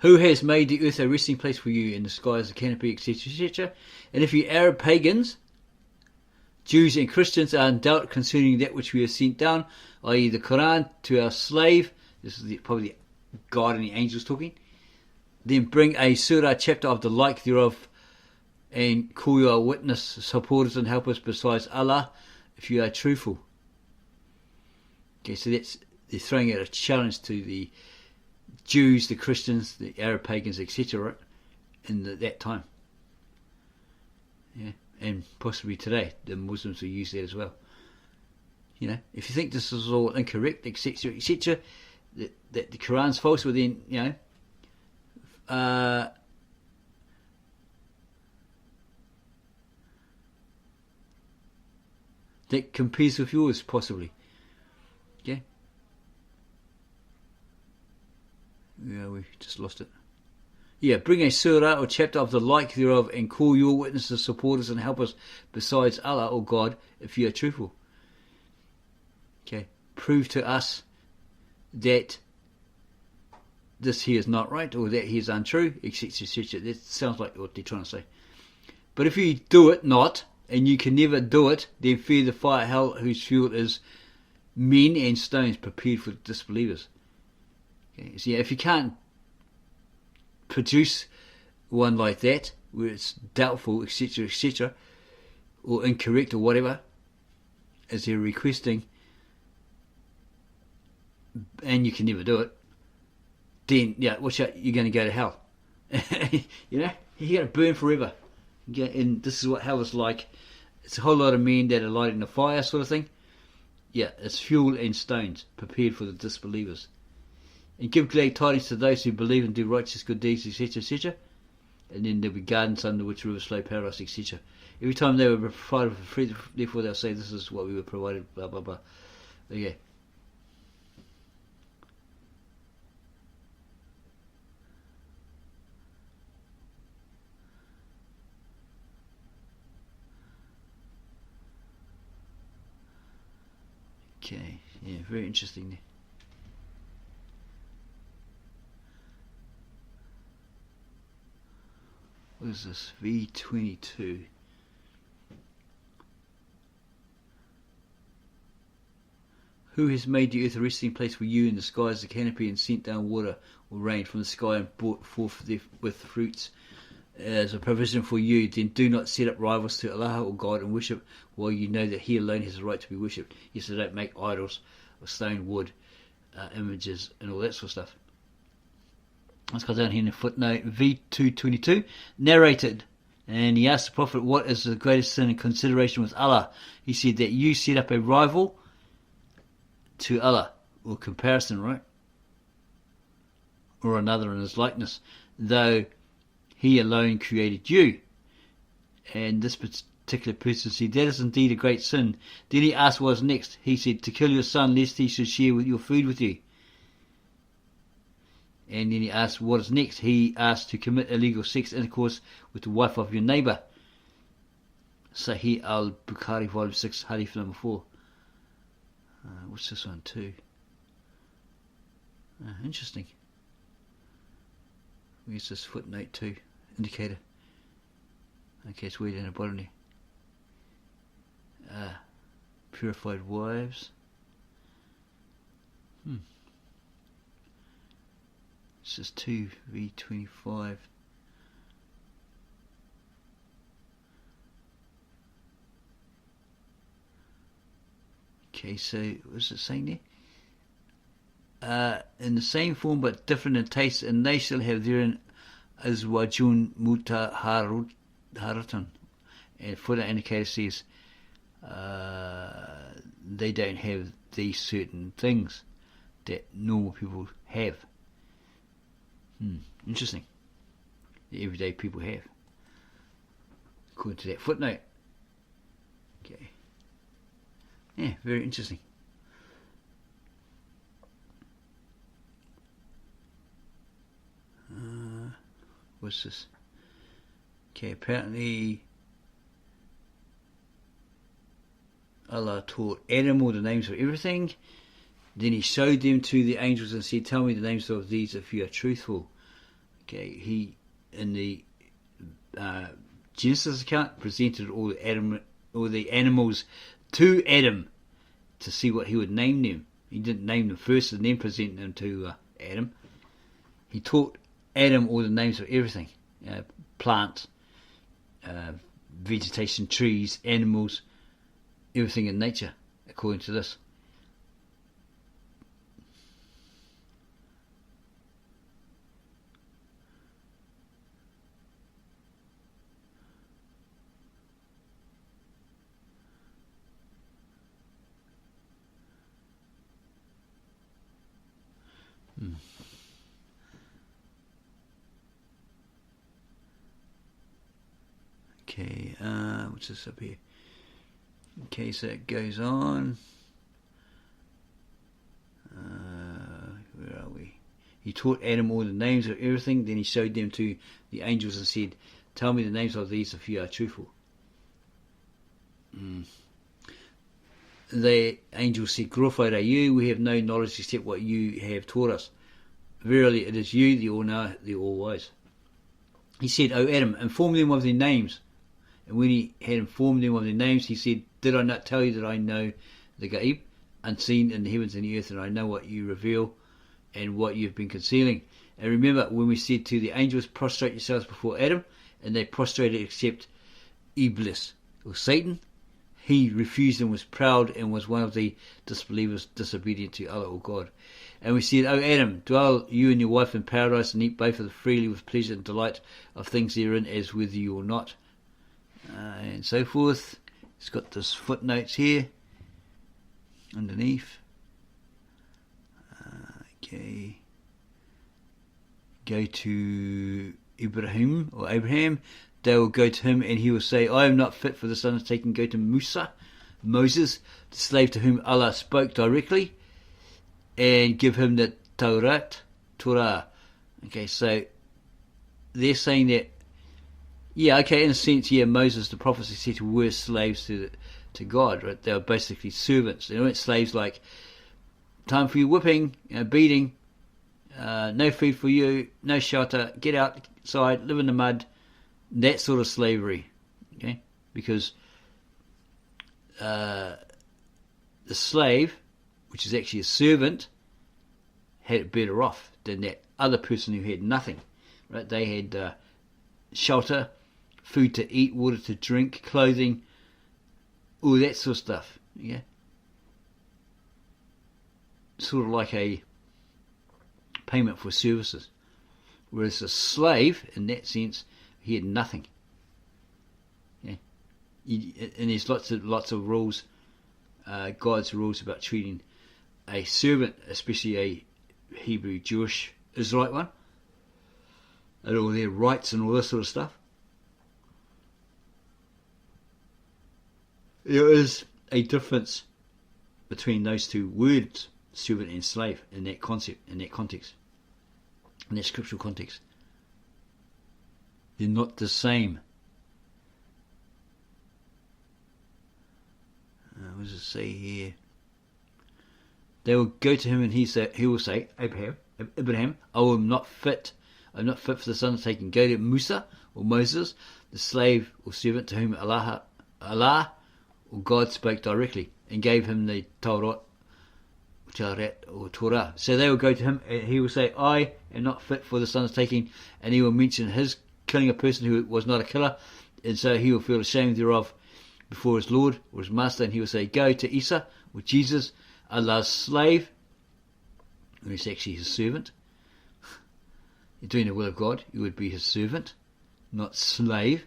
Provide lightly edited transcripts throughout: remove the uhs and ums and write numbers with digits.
Who has made the earth a resting place for you, and the sky as a canopy, etc., etc.? And if you Arab pagans, Jews and Christians are in doubt concerning that which we have sent down, i.e. the Qur'an, to our slave, this is probably God and the angels talking, then bring a surah chapter of the like thereof, and call your witness, supporters and helpers besides Allah, if you are truthful. Okay, so they're throwing out a challenge to the Jews, the Christians, the Arab pagans, etc., right, in that time. Yeah, and possibly today, the Muslims will use that as well. You know, if you think this is all incorrect, etc., etc., that the Quran's false, well then, you know, that compares with yours, possibly. Yeah. Yeah, we just lost it. Yeah, bring a surah or chapter of the like thereof, and call your witnesses, supporters and helpers besides Allah or God, if you are truthful. Okay, prove to us that this here is not right, or that he is untrue, etc., etc. That sounds like what they're trying to say. But if you do it not, and you can never do it, then fear the fire of hell, whose fuel is men and stones prepared for disbelievers. Okay, so yeah, if you can't produce one like that, where it's doubtful, etc., etc., or incorrect or whatever, as they're requesting, and you can never do it, then yeah, watch out, you're going to go to hell. You know, you're going to burn forever. And this is what hell is like. It's a whole lot of men that are lighting the fire, sort of thing. Yeah, it's fuel and stones prepared for the disbelievers. And give glad tidings to those who believe and do righteous good deeds, etc., etc. And then there'll be gardens under which rivers flow, paradise, etc. Every time they were provided for free, therefore they'll say, this is what we were provided, blah, blah, blah. Okay. Okay, yeah, very interesting there. What is this? V22. Who has made the earth a resting place for you, and the sky as a canopy, and sent down water or rain from the sky, and brought forth with fruits as a provision for you? Then do not set up rivals to Allah or God and worship, while you know that He alone has the right to be worshipped. Yes, so don't make idols of stone, wood, images, and all that sort of stuff. Let's go down here in the footnote. V222 narrated, and he asked the Prophet, what is the greatest sin in consideration with Allah? He said that you set up a rival to Allah, or comparison, right, or another in his likeness, though He alone created you. And this particular person said, that is indeed a great sin. Then he asked what was next. He said, to kill your son lest he should share your food with you. And then he asked, what is next? He asked, to commit illegal sex intercourse with the wife of your neighbour. Sahih al-Bukhari, volume 6, hadith number 4. What's this one too? Interesting. Where's this footnote 2 indicator? Okay, it's way down the bottom there. Purified wives. This is 2V25. Okay, so what's it saying there? In the same form but different in taste, and they shall have therein azwajun mutaharratun. And further indicator says they don't have these certain things that normal people have. Interesting. The everyday people have, according to that footnote. Okay. Yeah, very interesting. What's this? Okay, apparently Allah taught Adam all the names of everything. Then He showed them to the angels and said, tell me the names of these if you are truthful. Okay, he in the Genesis account presented all the animals to Adam to see what he would name them. He didn't name them first and then present them to Adam. He taught Adam all the names of everything, plants, vegetation, trees, animals, everything in nature, according to this. Okay, what's this up here? Okay, so it goes on. Where are we? He taught Adam all the names of everything, then he showed them to the angels and said, "Tell me the names of these if you are truthful." The angels said, "Glorified are you, we have no knowledge except what you have taught us. Verily it is you, the all-knower, the all-wise." He said, "O Adam, inform them of their names." And when he had informed them of their names, he said, "Did I not tell you that I know the Gaib, unseen in the heavens and the earth, and I know what you reveal and what you have been concealing? And remember when we said to the angels, prostrate yourselves before Adam, and they prostrated except Iblis, or Satan. He refused and was proud and was one of the disbelievers, disobedient to Allah or God. And we said, O Adam, dwell you and your wife in paradise and eat both of them freely with pleasure and delight of things therein, as whether you or not." And so forth. It's got this footnotes here underneath. Okay. Go to Abraham. They will go to him and he will say, "I am not fit for this undertaking." Go to Moses, the slave to whom Allah spoke directly, and give him the Torah. Okay, so they're saying that, yeah, okay, in a sense, yeah, Moses, the prophets, etc., were slaves to God, right? They were basically servants. They weren't slaves like, time for your whipping, beating, no food for you, no shelter, get outside, live in the mud, that sort of slavery, okay? Because the slave, which is actually a servant, had it better off than that other person who had nothing, right? They had shelter, food to eat, water to drink, clothing, all that sort of stuff, yeah? Sort of like a payment for services. Whereas a slave, in that sense, he had nothing. Yeah? And there's lots of rules, God's rules about treating a servant, especially a Hebrew, Jewish, Israelite one, and all their rights and all this sort of stuff. There is a difference between those two words, servant and slave, in that concept, in that context, in that scriptural context. They're not the same. What does it say here? They will go to him and he will say, Abraham, I am not fit for this undertaking. Go to Musa or Moses, the slave or servant to whom Allah or God spoke directly and gave him the Torah or Torah. So they will go to him and he will say, I am not fit for this undertaking, and he will mention his killing a person who was not a killer, and so he will feel ashamed thereof before his Lord or his master, and he will say, go to Isa or Jesus, Allah's slave, who is actually his servant. You're doing the will of God, you would be his servant, not slave.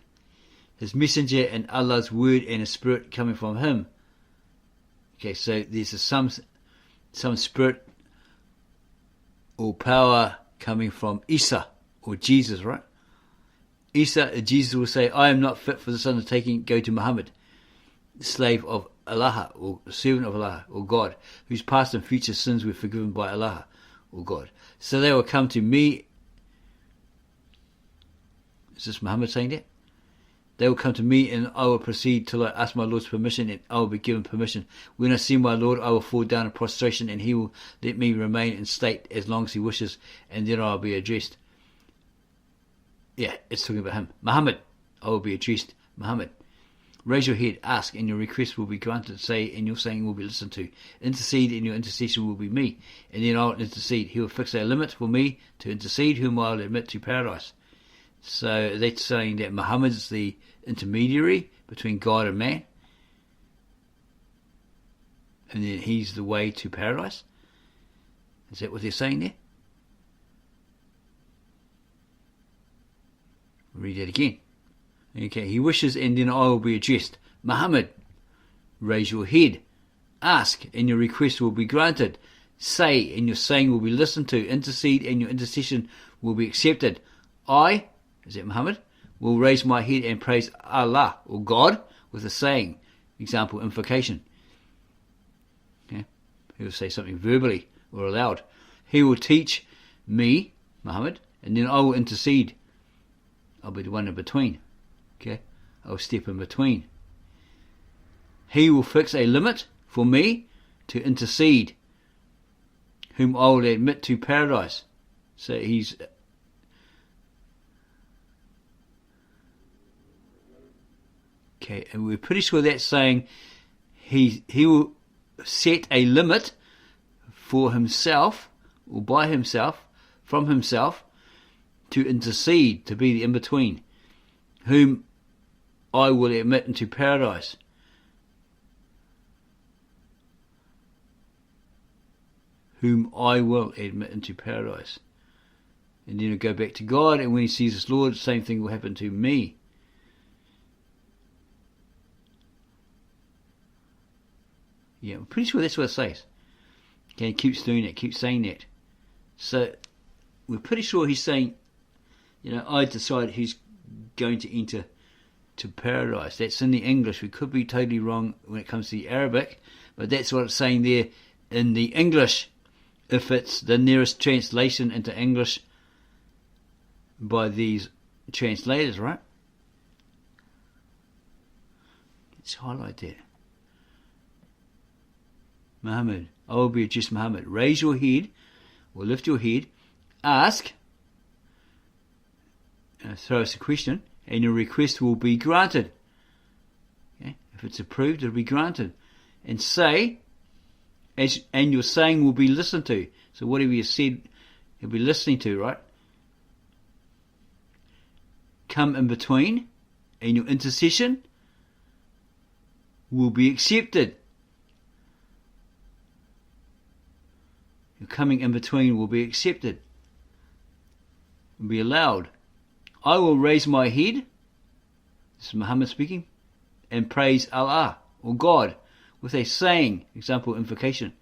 His messenger and Allah's word and his spirit coming from him. Okay, so there's some spirit or power coming from Isa or Jesus, right? Jesus will say, I am not fit for this undertaking. Go to Muhammad, slave of Allah or servant of Allah or God, whose past and future sins were forgiven by Allah or God. So they will come to me. Is this Muhammad saying that? They will come to me and I will proceed till I ask my Lord's permission, and I will be given permission. When I see my Lord, I will fall down in prostration, and he will let me remain in state as long as he wishes, and then I will be addressed. Yeah, it's talking about him. Muhammad, I will be addressed. Muhammad, raise your head, ask, and your request will be granted. Say, and your saying will be listened to. Intercede, and your intercession will be me. And then I'll intercede. He will fix a limit for me to intercede, whom I'll admit to paradise. So that's saying that Muhammad is the intermediary between God and man. And then he's the way to paradise. Is that what they're saying there? Read that again. Okay, he wishes, and then I will be addressed. Muhammad, raise your head. Ask, and your request will be granted. Say, and your saying will be listened to. Intercede, and your intercession will be accepted. I, is that Muhammad, will raise my head and praise Allah, or God, with a saying. Example, invocation. Okay. He will say something verbally or aloud. He will teach me, Muhammad, and then I will intercede. I'll be the one in between. Okay, I'll step in between. He will fix a limit for me to intercede, whom I will admit to paradise. So he's okay, and we're pretty sure that's saying he will set a limit for himself, or by himself, from himself, to intercede, to be the in-between, whom I will admit into paradise. Whom I will admit into paradise. And then he'll go back to God, and when he sees his Lord, the same thing will happen to me. Yeah, I'm pretty sure that's what it says. Okay, he keeps doing it, keeps saying that. So, we're pretty sure he's saying, I decide who's going to enter to paradise. That's in the English. We could be totally wrong when it comes to the Arabic, but that's what it's saying there in the English, if it's the nearest translation into English by these translators, right? Let's highlight that. Muhammad, I will be addressed Muhammad. Raise your head, or lift your head, ask, throw us a question, and your request will be granted. Okay? If it's approved, it'll be granted. And say, and your saying will be listened to. So whatever you said, he'll be listening to, right? Come in between, and your intercession will be accepted. Your coming in between will be accepted, will be allowed. I will raise my head, this is Muhammad speaking, and praise Allah, or God, with a saying, example, invocation.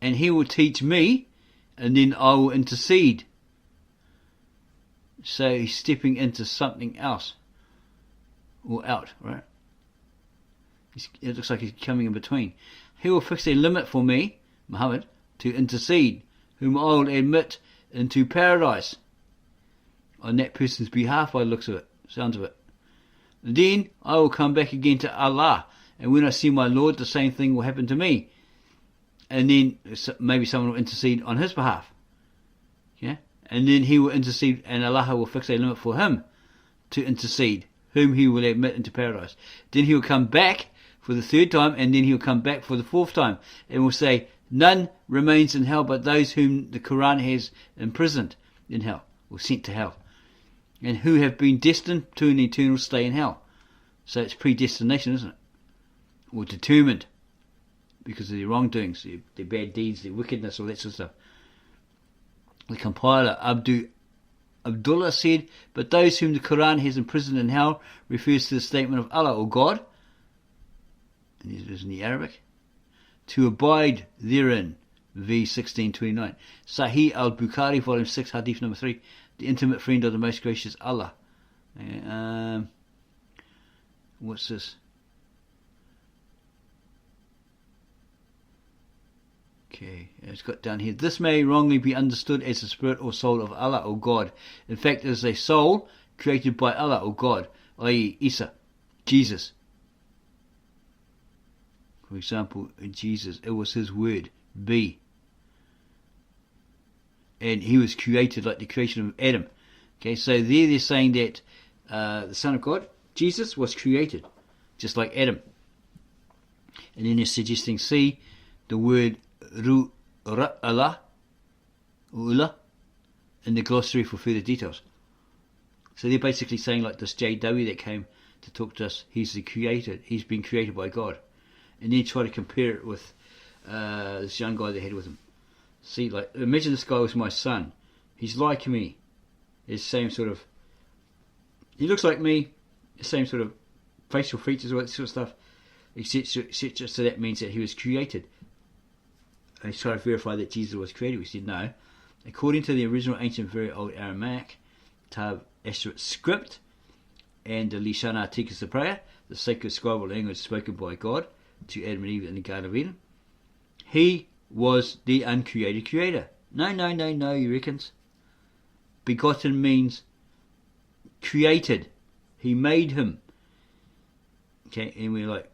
And he will teach me, and then I will intercede. So he's stepping into something else, or out, right? It looks like he's coming in between. He will fix a limit for me, Muhammad, to intercede, whom I will admit into paradise. On that person's behalf, by the looks of it, sounds of it. Then I will come back again to Allah, and when I see my Lord, the same thing will happen to me. And then maybe someone will intercede on his behalf. Yeah? And then he will intercede, and Allah will fix a limit for him to intercede, whom he will admit into paradise. Then he will come back for the third time, and then he will come back for the fourth time, and will say, none remains in hell but those whom the Qur'an has imprisoned in hell, or sent to hell, and who have been destined to an eternal stay in hell. So it's predestination, isn't it? Or determined, because of their wrongdoings, their bad deeds, their wickedness, all that sort of stuff. The compiler, Abdullah said, but those whom the Qur'an has imprisoned in hell refers to the statement of Allah, or God, and this is in the Arabic, to abide therein, v. 1629. Sahih al-Bukhari, volume 6, hadith number 3, the intimate friend of the most gracious Allah. What's this? Okay, it's got down here. This may wrongly be understood as the spirit or soul of Allah or God. In fact, it is a soul created by Allah or God, i.e. Isa, Jesus. For example, Jesus, it was his word, be. And he was created like the creation of Adam. Okay, so they're saying that the Son of God, Jesus, was created, just like Adam. And then they're suggesting, see the word ru'ala, ula, in the glossary for further details. So they're basically saying, like this JW that came to talk to us, he's the creator, he's been created by God. And then try to compare it with this young guy they had with him. See, like, imagine this guy was my son. He's like me. His same sort of, he looks like me, same sort of facial features, all that sort of stuff, etc., etc. So that means that he was created. And he's trying to verify that Jesus was created. We said no. According to the original ancient, very old Aramaic, Tav Asheret script, and the Lishana Tikas the prayer, the sacred scribal language spoken by God to Adam and Eve in the Garden of Eden, he was the uncreated creator. No, he reckons. Begotten means created. He made him. Okay, and we're like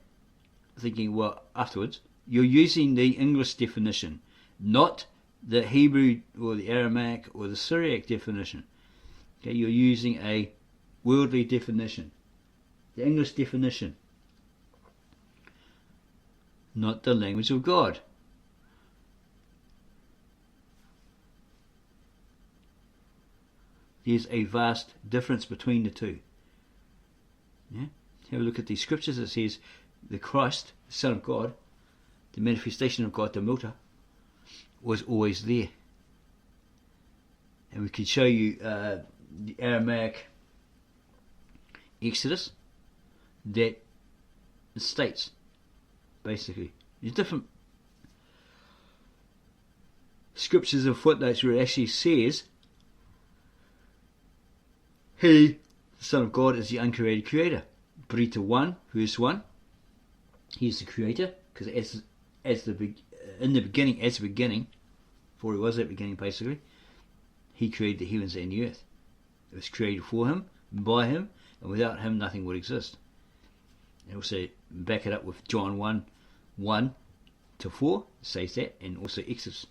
thinking, well, afterwards, you're using the English definition, not the Hebrew or the Aramaic or the Syriac definition. Okay, you're using a worldly definition, the English definition, not the language of God. There's a vast difference between the two. Yeah? Have a look at the scriptures. It says the Christ, the Son of God, the manifestation of God, the Milta, was always there. And we could show you the Aramaic Exodus that states, basically, there's different scriptures and footnotes where it actually says he, the Son of God, is the uncreated creator. Brita 1, verse 1. He is the creator, because in the beginning, before he was at the beginning basically, he created the heavens and the earth. It was created for him, by him, and without him nothing would exist. And also back it up with John 1 to 4, says that, and also Exodus.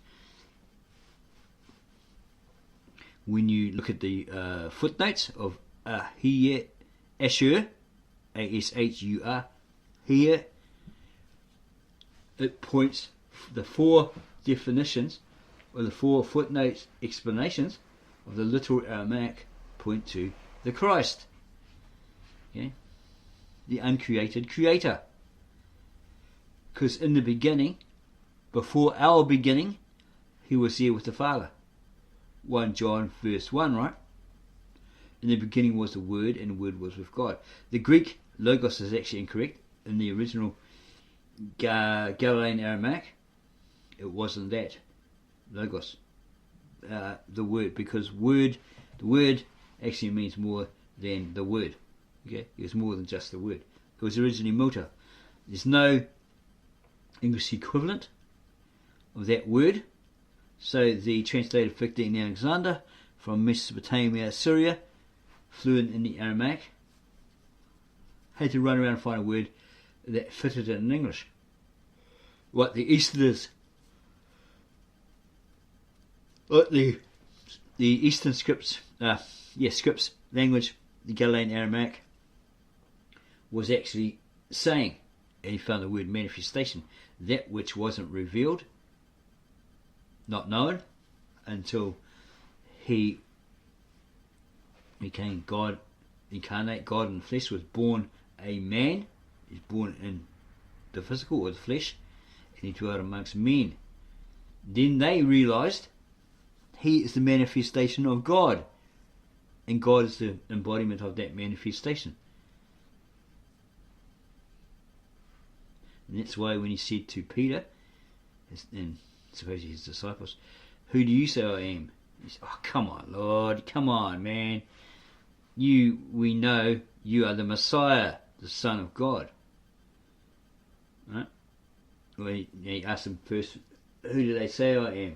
When you look at the footnotes of Ahir Ashur, Ashur, here it points the four definitions, or the four footnotes explanations of the literal Aramaic point to the Christ. Okay? The uncreated creator. Because in the beginning, before our beginning, he was there with the Father. 1 John verse 1, right? In the beginning was the Word, and the Word was with God. The Greek logos is actually incorrect. In the original Galilean Aramaic, it wasn't that. Logos. The Word, because the Word actually means more than the Word. Okay? It was more than just the Word. It was originally Milta. There's no English equivalent of that word. So the translator Pickthall Alexander from Mesopotamia, Syria, fluent in the Aramaic, had to run around and find a word that fitted it in English. What the Easterners, what the Eastern scripts language, the Galilean Aramaic, was actually saying, and he found the word manifestation, that which wasn't revealed, not known, until he became God incarnate, God in the flesh, was born a man. He's born in the physical or the flesh, and he dwelt amongst men. Then they realized he is the manifestation of God, and God is the embodiment of that manifestation. And that's why when he said to Peter, and supposedly his disciples, who do you say I am? He said, oh, come on, Lord, come on, man. We know you are the Messiah, the Son of God. Right? Well, he asked him first, who do they say I am?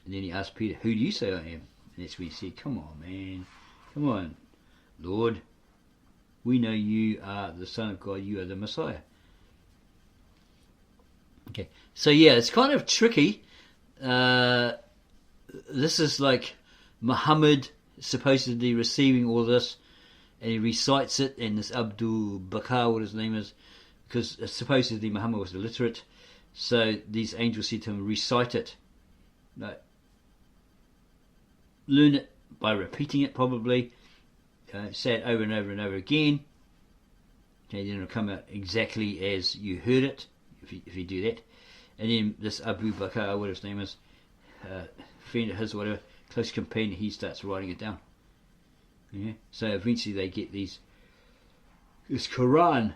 And then he asked Peter, who do you say I am? And that's when he said, come on, man. Come on, Lord. We know you are the Son of God, you are the Messiah. Okay, so yeah, it's kind of tricky. This is like Muhammad supposedly receiving all this, and he recites it, and this Abdul Bakar, what his name is, because supposedly Muhammad was illiterate, so these angels said to him, recite it. No. Learn it by repeating it, probably. Say it over and over and over again. Okay, then it'll come out exactly as you heard it, if you do that. And then this Abu Bakr, what his name is, friend of his, whatever, close companion, he starts writing it down. Yeah. So eventually they get this Qur'an,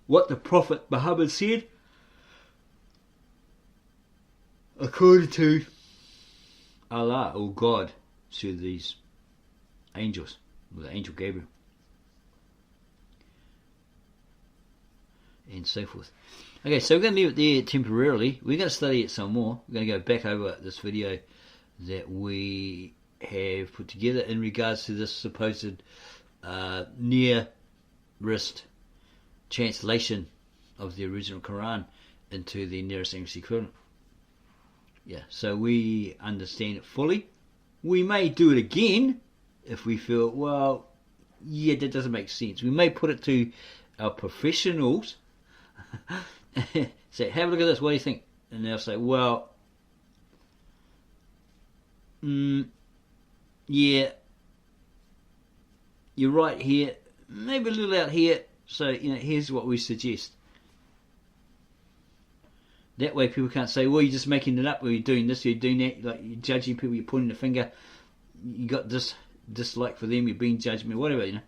what the Prophet Muhammad said, according to Allah or God, to these angels, or the angel Gabriel, and so forth. Okay, so we're going to leave it there temporarily. We're going to study it some more. We're going to go back over this video that we have put together in regards to this supposed nearest translation of the original Quran into the nearest English equivalent. Yeah, so we understand it fully. We may do it again if we feel, well, yeah, that doesn't make sense. We may put it to our professionals. Say, have a look at this, what do you think? And they'll say, well, yeah, you're right here, maybe a little out here, so here's what we suggest. That way people can't say, well, you're just making it up, or you're doing this, or you're doing that, like you're judging people, you're pointing the finger, you got this dislike for them, you're being judgmental, whatever,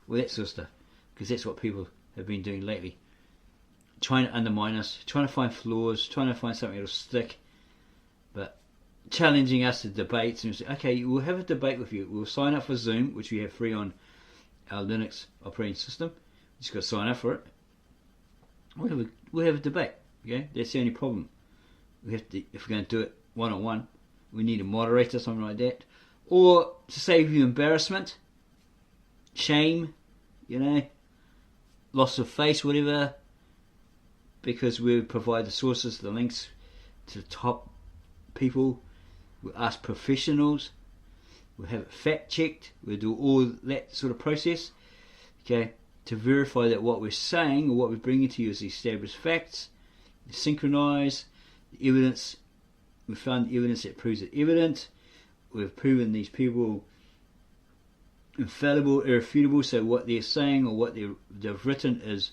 well, that sort of stuff, because that's what people have been doing lately. Trying to undermine us, trying to find flaws, trying to find something that'll stick, but challenging us to debates. And we'll say, okay, we'll have a debate with you. We'll sign up for Zoom, which we have free on our Linux operating system. You just got to sign up for it. We'll have a debate. Okay, that's the only problem. We have to, if we're going to do it one-on-one, we need a moderator, something like that, or to save you embarrassment, shame, loss of face, whatever. Because we provide the sources, the links to the top people. We ask professionals. We have it fact checked. We do all that sort of process, okay, to verify that what we're saying or what we're bringing to you is established facts. Synchronize the evidence. We found the evidence that proves it evident. We've proven these people infallible, irrefutable. So what they're saying or what they've written is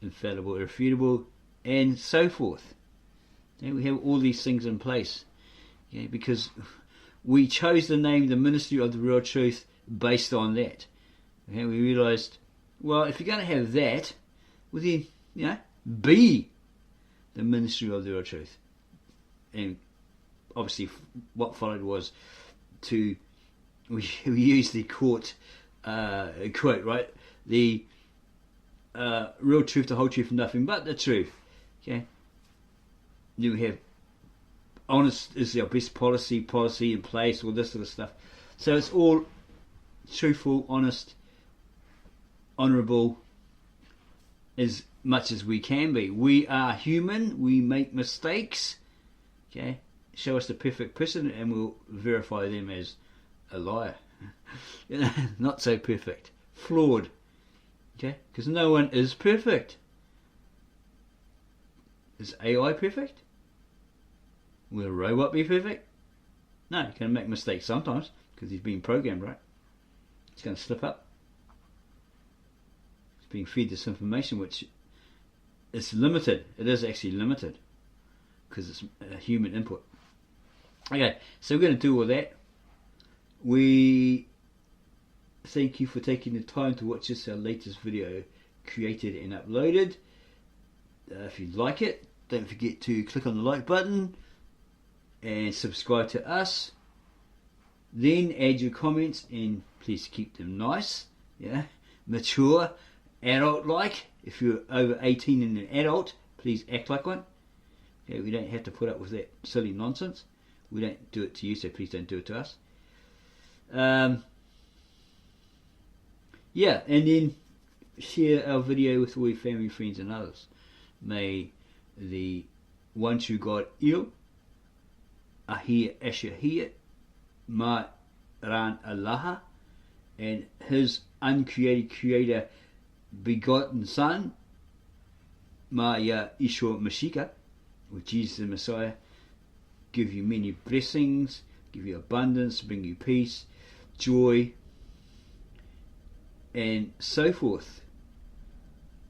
infallible, irrefutable, and so forth. We have all these things in place, because we chose the name the Ministry of the Real Truth based on that. We realised, well, if you're going to have that, well then, be the Ministry of the Real Truth. And obviously what followed was we used the quote, right, the real truth, the whole truth, and nothing but the truth. Okay. Then we have honest is our best policy in place, all this sort of stuff. So it's all truthful, honest, honourable, as much as we can be. We are human. We make mistakes. Okay. Show us the perfect person, and we'll verify them as a liar. Not so perfect, flawed. Okay, because no one is perfect. Is AI perfect? Will a robot be perfect? No, he's going to make mistakes sometimes because he's being programmed, right? He's going to slip up. He's being fed this information which is limited. It is actually limited because it's a human input. Okay, so we're going to do all that. We thank you for taking the time to watch this, our latest video created and uploaded. If you like it, don't forget to click on the like button and subscribe to us. Then add your comments, and please keep them nice, mature, adult-like. If you're over 18 and an adult, please act like one. Okay, we don't have to put up with that silly nonsense. We don't do it to you, so please don't do it to us. And then share our video with all your family, friends, and others. May the one true God, Il, Ahir Ashahir, Ma Ran Allah, and His uncreated Creator, begotten Son, Maya Ishwa Mashiach, or Jesus the Messiah, give you many blessings, give you abundance, bring you peace, joy, and so forth,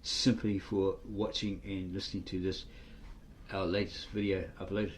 simply for watching and listening to this, our latest video uploaded.